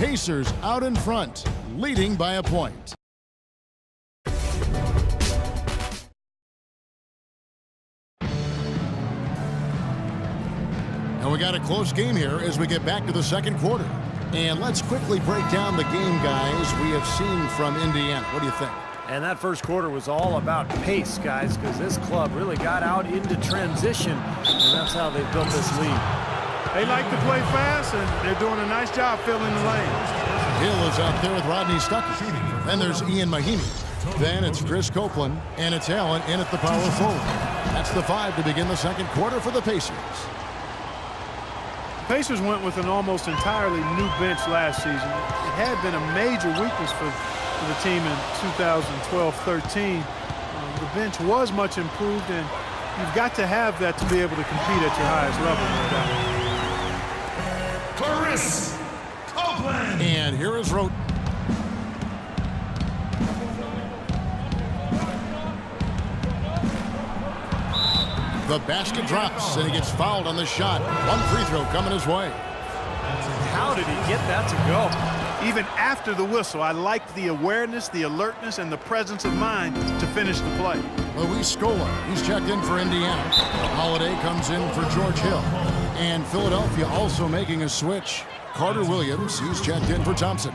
Pacers out in front, leading by a point. And we got a close game here as we get back to the second quarter. And let's quickly break down the game, guys, we have seen from Indiana. What do you think? And that first quarter was all about pace, guys, because this club really got out into transition, and that's how they built this lead. They like to play fast, and they're doing a nice job filling the lanes. Hill is out there with Rodney Stuckey. Then there's Ian Mahinmi. Then it's Chris Copeland, and it's Allen in at the power forward. That's the 5 to begin the second quarter for the Pacers. Pacers went with an almost entirely new bench last season. It had been a major weakness for the team in 2012-13. The bench was much improved, and you've got to have that to be able to compete at your highest level, no doubt. Chris Copeland. And here is Roten. The basket drops, and he gets fouled on the shot. One free throw coming his way. How did he get that to go? Even after the whistle, I liked the awareness, the alertness, and the presence of mind to finish the play. Luis Scola, he's checked in for Indiana. Holiday comes in for George Hill. And Philadelphia also making a switch. Carter Williams, he's checked in for Thompson.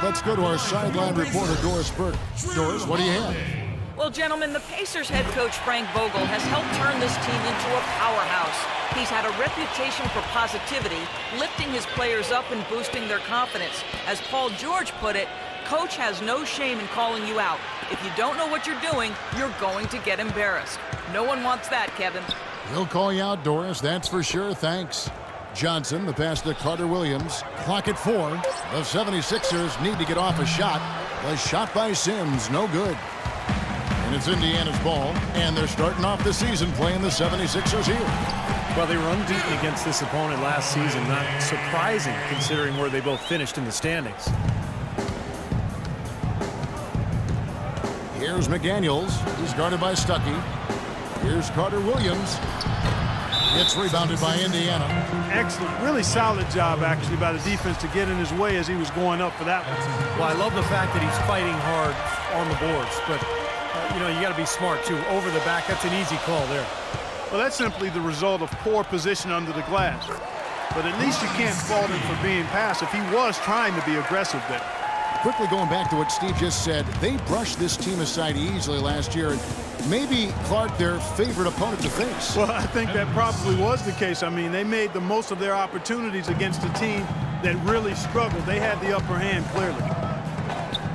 Let's go to our sideline reporter, Doris Burke. Doris, what do you have? Well, gentlemen, the Pacers head coach Frank Vogel has helped turn this team into a powerhouse. He's had a reputation for positivity, lifting his players up and boosting their confidence. As Paul George put it, Coach has no shame in calling you out. If you don't know what you're doing, you're going to get embarrassed. No one wants that, Kevin. He'll call you out, Doris, that's for sure, thanks. Johnson, the pass to Carter Williams. Clock at 4. The 76ers need to get off a shot. The shot by Sims, no good. And it's Indiana's ball, and they're starting off the season playing the 76ers here. Well, they were unbeaten against this opponent last season. Not surprising, considering where they both finished in the standings. Here's McDaniels. He's guarded by Stuckey. Here's Carter Williams. It's rebounded by Indiana. Excellent, really solid job, actually, by the defense to get in his way as he was going up for that one. Well, I love the fact that he's fighting hard on the boards, but you know, you got to be smart, too. Over the back, that's an easy call there. Well, that's simply the result of poor position under the glass. But at least you can't fault him for being passive. He was trying to be aggressive there. Quickly going back to what Steve just said, they brushed this team aside easily last year, and maybe Clark their favorite opponent to face. Well, I think that probably was the case. I mean, they made the most of their opportunities against a team that really struggled. They had the upper hand, clearly.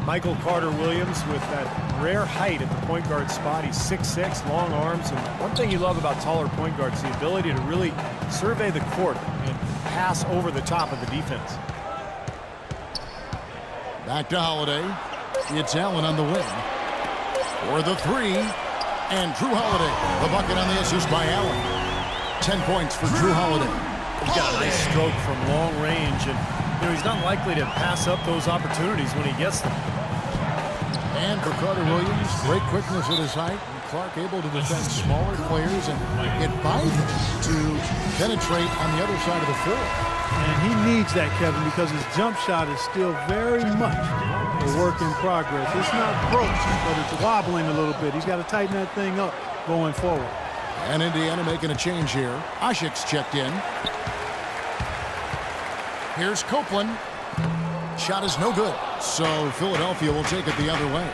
Michael Carter Williams with that rare height at the point guard spot. He's 6'6", long arms, and one thing you love about taller point guards is the ability to really survey the court and pass over the top of the defense. Back to Holiday. It's Allen on the wing. For the 3, and Drew Holiday. The bucket on the assist by Allen. 10 points for Drew Holiday. He's got a nice stroke from long range, and you know, he's not likely to pass up those opportunities when he gets them. And for Carter Williams, great quickness at his height. And Clark able to defend smaller players and get by them to penetrate on the other side of the floor. And he needs that, Kevin, because his jump shot is still very much a work in progress. It's not broke, but it's wobbling a little bit. He's got to tighten that thing up going forward. And Indiana making a change here. Asik's checked in. Here's Copeland. Shot is no good, so Philadelphia will take it the other way.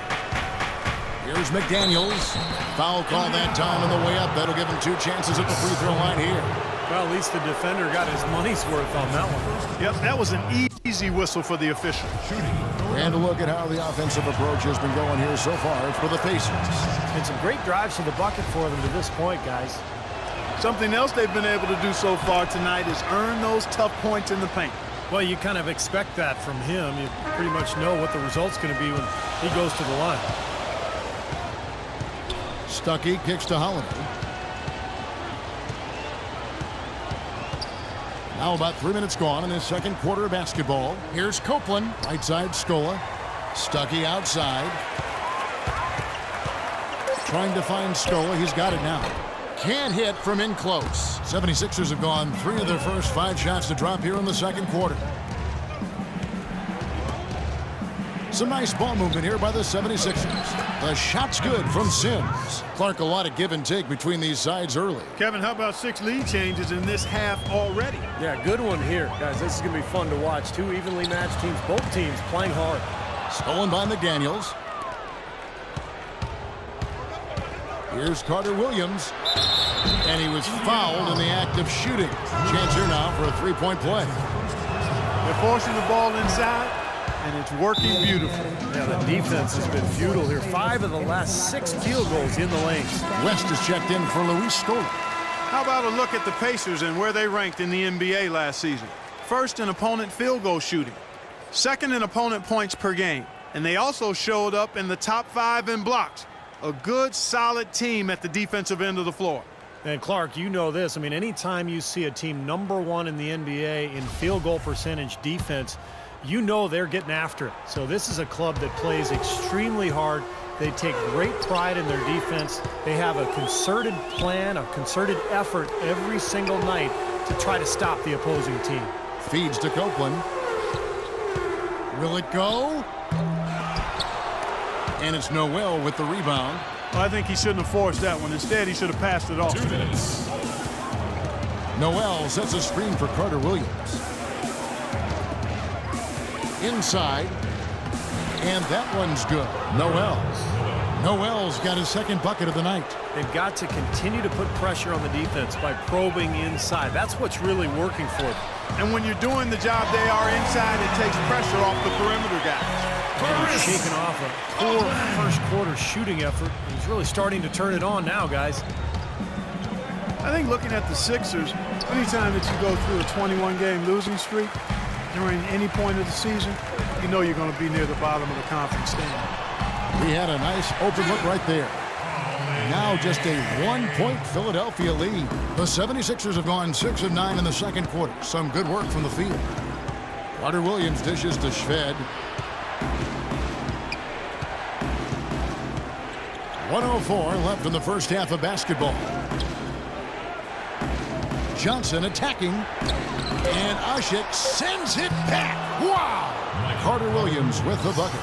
Here's McDaniels. Foul call that time on the way up. That'll give him 2 chances at the free throw line here. Well, at least the defender got his money's worth on that one. Yep, that was an easy whistle for the official. And a look at how the offensive approach has been going here so far for the Pacers. And some great drives to the bucket for them to this point, guys. Something else they've been able to do so far tonight is earn those tough points in the paint. Well, you kind of expect that from him. You pretty much know what the result's going to be when he goes to the line. Stuckey kicks to Holiday. Now about 3 minutes gone in this second quarter of basketball. Here's Copeland, right side Scola. Stuckey outside. Trying to find Scola. He's got it now. Can't hit from in close. 76ers have gone 3 of their first 5 shots to drop here in the second quarter. Some nice ball movement here by the 76ers. The shot's good from Sims. Clark, a lot of give and take between these sides early. Kevin, how about 6 lead changes in this half already? Yeah, good one here. Guys, this is going to be fun to watch. Two evenly matched teams, both teams playing hard. Stolen by McDaniels. Here's Carter Williams. And he was fouled in the act of shooting. Chance here now for a three-point play. They're forcing the ball inside, and it's working beautifully. Yeah, the defense has been futile here. 5 of the last 6 field goals in the lanes. West is checked in for Luis Scola. How about a look at the Pacers and where they ranked in the NBA last season? First in opponent field goal shooting. Second in opponent points per game. And they also showed up in the top 5 in blocks. A good, solid team at the defensive end of the floor. And Clark, you know this. I mean, anytime you see a team #1 in the NBA in field goal percentage defense, you know they're getting after it. So this is a club that plays extremely hard. They take great pride in their defense. They have a concerted plan, a concerted effort every single night to try to stop the opposing team. Feeds to Copeland. Will it go? And it's Noel with the rebound. Well, I think he shouldn't have forced that one. Instead, he should have passed it off. Noel sets a screen for Carter Williams. Inside. And that one's good. Noel's got his second bucket of the night. They've got to continue to put pressure on the defense by probing inside. That's what's really working for them. And when you're doing the job they are inside, it takes pressure off the perimeter guys. He's shaking off a poor first quarter shooting effort. He's really starting to turn it on now, guys. I think looking at the Sixers, anytime that you go through a 21-game losing streak during any point of the season, you know you're going to be near the bottom of the conference standing. We had a nice open look right there. Now just a 1-point Philadelphia lead. The 76ers have gone 6 of 9 in the second quarter. Some good work from the field. Carter Williams dishes to Shved. 1:04 left in the first half of basketball. Johnson attacking. And Ashik sends it back. Wow! Carter Williams with the bucket.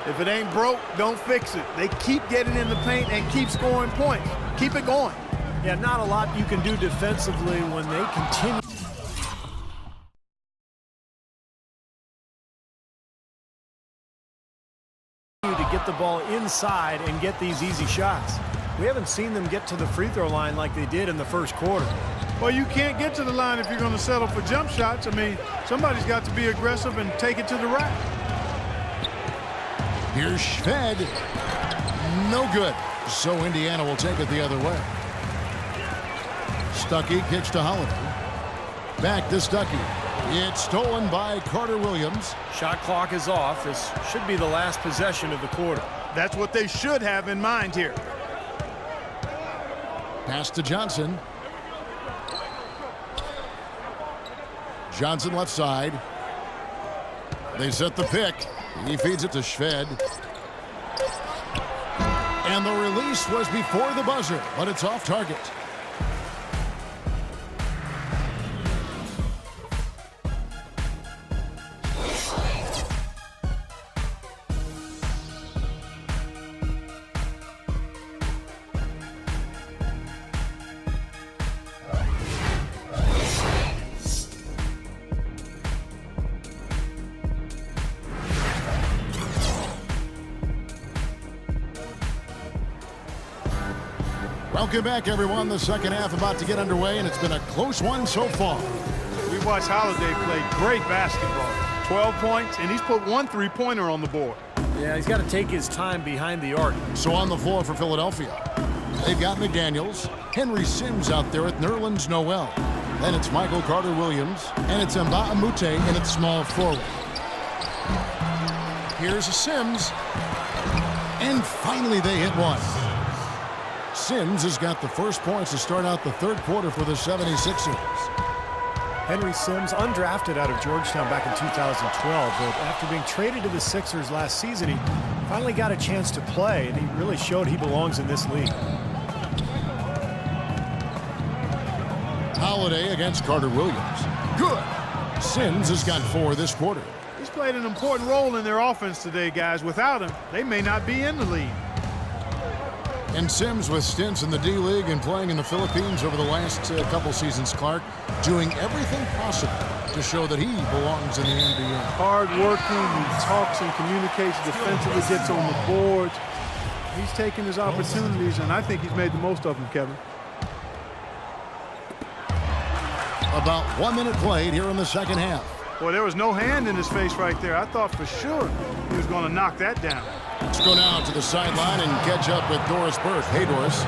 If it ain't broke, don't fix it. They keep getting in the paint and keep scoring points. Keep it going. Yeah, not a lot you can do defensively when they continue to get the ball inside and get these easy shots. We haven't seen them get to the free throw line like they did in the first quarter. Well, you can't get to the line if you're going to settle for jump shots. I mean, somebody's got to be aggressive and take it to the rack. Here's Shved. No good. So Indiana will take it the other way. Stuckey kicks to Holiday. Back to Stuckey. It's stolen by Carter Williams. Shot clock is off. This should be the last possession of the quarter. That's what they should have in mind here. Pass to Johnson. Johnson left side. They set the pick. He feeds it to Shved. And the release was before the buzzer, but it's off target. Welcome back, everyone. The second half about to get underway, and it's been a close one so far. We watched Holiday play great basketball. 12 points, and he's put 1 3-pointer on the board. Yeah, he's got to take his time behind the arc. So on the floor for Philadelphia, they've got McDaniels, Henry Sims out there with Nerlens Noel. Then it's Michael Carter Williams, and it's Mbah a Moute in its small forward. Here's Sims, and finally they hit one. Sims has got the first points to start out the third quarter for the 76ers. Henry Sims, undrafted out of Georgetown back in 2012, but after being traded to the Sixers last season, he finally got a chance to play, and he really showed he belongs in this league. Holiday against Carter Williams. Good. Sims has got 4 this quarter. He's played an important role in their offense today, guys. Without him, they may not be in the league. And Sims, with stints in the D-League and playing in the Philippines over the last couple seasons, Clark, doing everything possible to show that he belongs in the NBA. Hard-working, he talks and communicates defensively, gets on the boards. He's taking his opportunities, and I think he's made the most of them, Kevin. About 1 minute played here in the second half. Boy, there was no hand in his face right there. I thought for sure he was going to knock that down. Let's go now to the sideline and catch up with Doris Burke. Hey, Doris.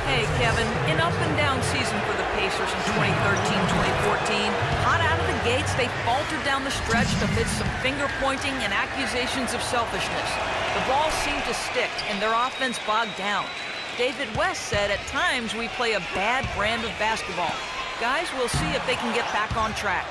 Hey, Kevin. An up-and-down season for the Pacers in 2013-2014. Hot out of the gates, they faltered down the stretch amidst some finger-pointing and accusations of selfishness. The ball seemed to stick, and their offense bogged down. David West said, at times, we play a bad brand of basketball. Guys, we'll see if they can get back on track.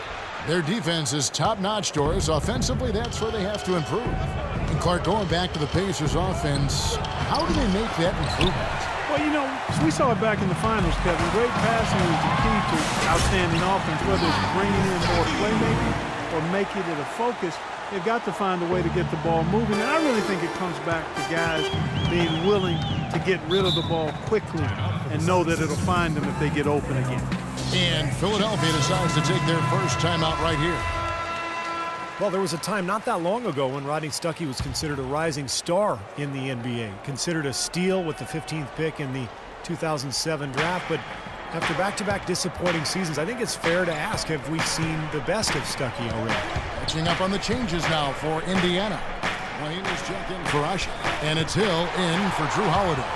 Their defense is top-notch, Doris. Offensively, that's where they have to improve. And Clark, going back to the Pacers offense, how do they make that improvement? Well, you know, we saw it back in the finals, Kevin. Great passing is the key to outstanding offense, whether it's bringing in more playmaking or making it a focus. They've got to find a way to get the ball moving, and I really think it comes back to guys being willing to get rid of the ball quickly and know that it'll find them if they get open again. And Philadelphia decides to take their first timeout right here. Well, there was a time not that long ago when Rodney Stuckey was considered a rising star in the NBA, considered a steal with the 15th pick in the 2007 draft, but after back-to-back disappointing seasons, I think it's fair to ask, have we seen the best of Stuckey already? Catching up on the changes now for Indiana. Wayne is checked in for Usher, and it's Hill in for Drew Holiday.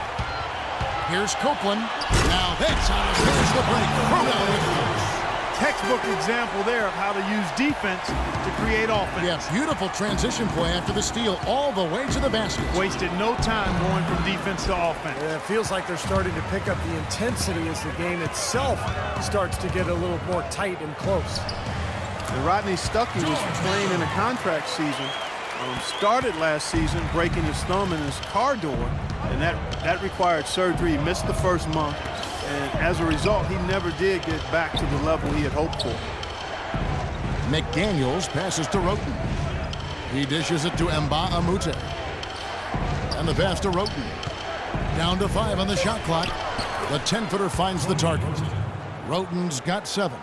Here's Copeland. Now that's how to finish the break. Throw down with force. Textbook example there of how to use defense to create offense. Yeah, beautiful transition play after the steal all the way to the basket. Wasted no time going from defense to offense. Yeah, it feels like they're starting to pick up the intensity as the game itself starts to get a little more tight and close. And Rodney Stuckey was playing in a contract season. Started last season breaking his thumb in his car door, and that required surgery. He missed the first month, and as a result, he never did get back to the level he had hoped for. McDaniels passes to Roten. He dishes it to Mbah a Moute. And the pass to Roten. Down to 5 on the shot clock. The 10-footer finds the target. Roten's got 7.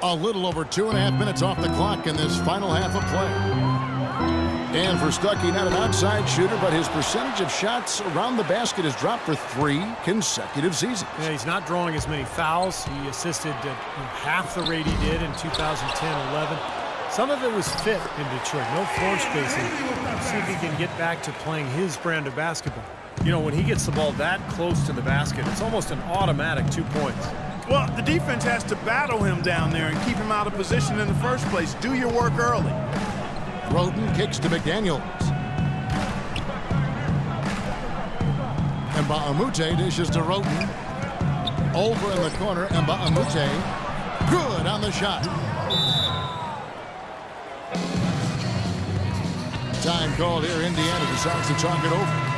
A little over 2.5 minutes off the clock in this final half of play. And for Stuckey, not an outside shooter, but his percentage of shots around the basket has dropped for 3 consecutive seasons. Yeah, he's not drawing as many fouls. He assisted at half the rate he did in 2010-11. Some of it was fit in Detroit. No floor spacing. Let's see if he can get back to playing his brand of basketball. You know, when he gets the ball that close to the basket, it's almost an automatic 2 points. Well, the defense has to battle him down there and keep him out of position in the first place. Do your work early. Roten kicks to McDaniels. Mbah a Moute dishes to Roten. Over in the corner, Mbah a Moute. Good on the shot. Time called here. Indiana decides to talk it over.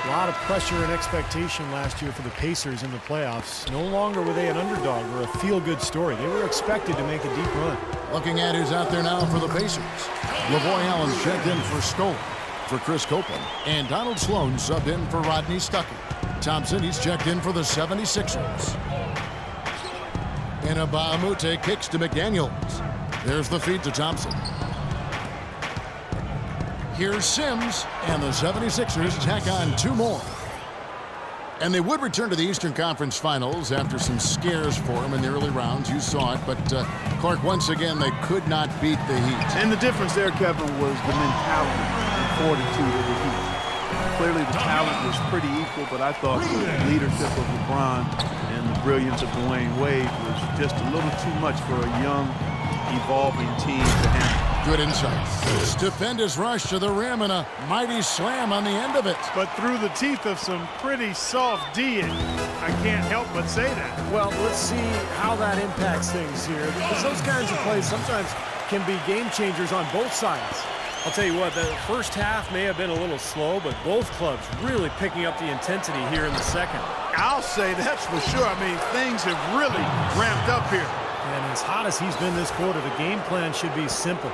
A lot of pressure and expectation last year for the Pacers in the playoffs. No longer were they an underdog or a feel-good story. They were expected to make a deep run. Looking at who's out there now for the Pacers. Lavoy Allen's checked in for Stoll, for Chris Copeland. And Donald Sloan subbed in for Rodney Stuckey. Thompson, he's checked in for the 76ers. And Mbah a Moute kicks to McDaniels. There's the feed to Thompson. Here's Sims, and the 76ers tack on 2 more. And they would return to the Eastern Conference Finals after some scares for them in the early rounds. You saw it, but Clark, once again, they could not beat the Heat. And the difference there, Kevin, was the mentality and fortitude of the Heat. Clearly, the talent was pretty equal, but I thought the leadership of LeBron and the brilliance of Dwayne Wade was just a little too much for a young, evolving team to handle. Good insight. Stupendous rush to the rim and a mighty slam on the end of it. But through the teeth of some pretty soft D, I can't help but say that. Well, let's see how that impacts things here, because those kinds of plays sometimes can be game changers on both sides. I'll tell you what, the first half may have been a little slow, but both clubs really picking up the intensity here in the second. I'll say that's for sure. I mean, things have really ramped up here. And as hot as he's been this quarter, the game plan should be simple.